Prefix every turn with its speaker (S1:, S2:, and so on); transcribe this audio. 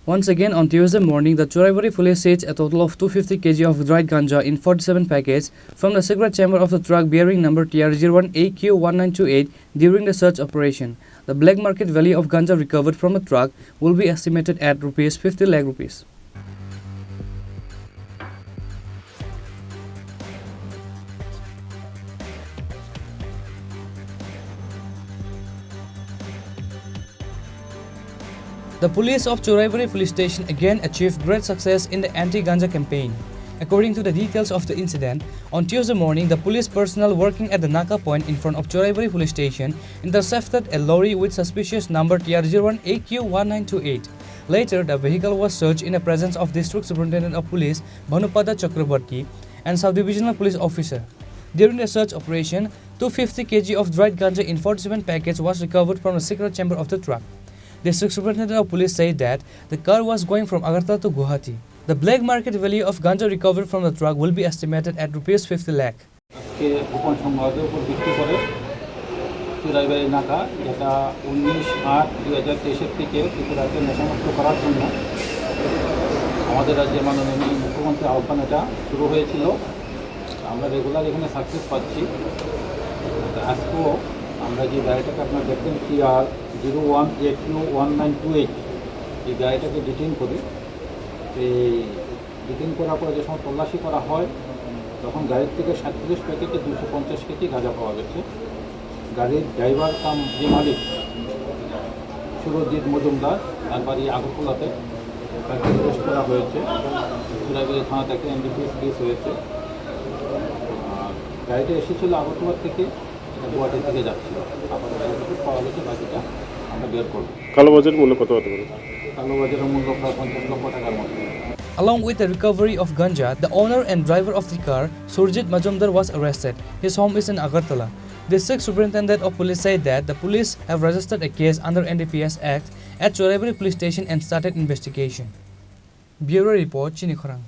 S1: Once again, on Tuesday morning, the Churaibari Police seized a total of 250 kg of dried ganja in 47 packets from the secret chamber of the truck bearing number TR01AQ1928 during the search operation. The black market value of ganja recovered from the truck will be estimated at rupees 50 lakh rupees. The police of Churaibari Police Station again achieved great success in the anti-ganja campaign. According to the details of the incident, on Tuesday morning, the police personnel working at the Naka point in front of Churaibari Police Station intercepted a lorry with suspicious number TR01AQ1928. Later, the vehicle was searched in the presence of District Superintendent of Police Bhanupada Chakrabarti and Sub-Divisional Police Officer. During the search operation, 250 kg of dried ganja in 47 packets was recovered from the secret chamber of the truck. The District Superintendent of Police said that the car was going from Agartala to Guwahati. The black market value of ganja recovered from the truck will be estimated at rupees 50 lakh.
S2: Churaibari নাকা যেটা 19/8/2023 থেকে ত্রিপুরাকে নেশামুক্ত করার জন্য আমাদের রাজ্যের মাননীয় মুখ্যমন্ত্রী আহ্বান এটা শুরু হয়েছিল। আমরা রেগুলার এখানে সাকসেস পাচ্ছি। আজকেও আমরা যে গাড়িটাকে আপনারা দেখবেন TR01AQ1928 এই গাড়িটাকে ডিটেইন করি। এই ডিটেইন করার পরে যে সময় তল্লাশি করা হয় তখন গাড়ির থেকে 37 প্যাকেটে 250 কেজি গাঁজা পাওয়া গেছে। গাড়ির ড্রাইভার কাম যে মালিক সুরজিৎ মজুমদার তার বাড়ি আগরতলাতে তাকে অ্যারেস্ট করা হয়েছে। চুরাইবাড়ি থানা থেকে এনডিপিএস কেস হয়েছে। গাড়িটা এসেছিল আগরতলা থেকে গুয়াহাটি থেকে যাচ্ছিল। আবার গাড়িটাকে পাওয়া গেছে, বাকিটা আমরা বের করব।
S3: কালোবাজার মূল্য কত হতে পারে?
S2: কালোবাজারের মূল্য প্রায় 50 লক্ষ টাকার মতো।
S1: Along with the recovery of ganja, the owner and driver of the car, Surjit Majumdar, was arrested. His home is in Agartala. The District Superintendent of Police said that the police have registered a case under NDPS Act at Churaibari Police Station and started investigation. Bureau Report, Chini Khorang.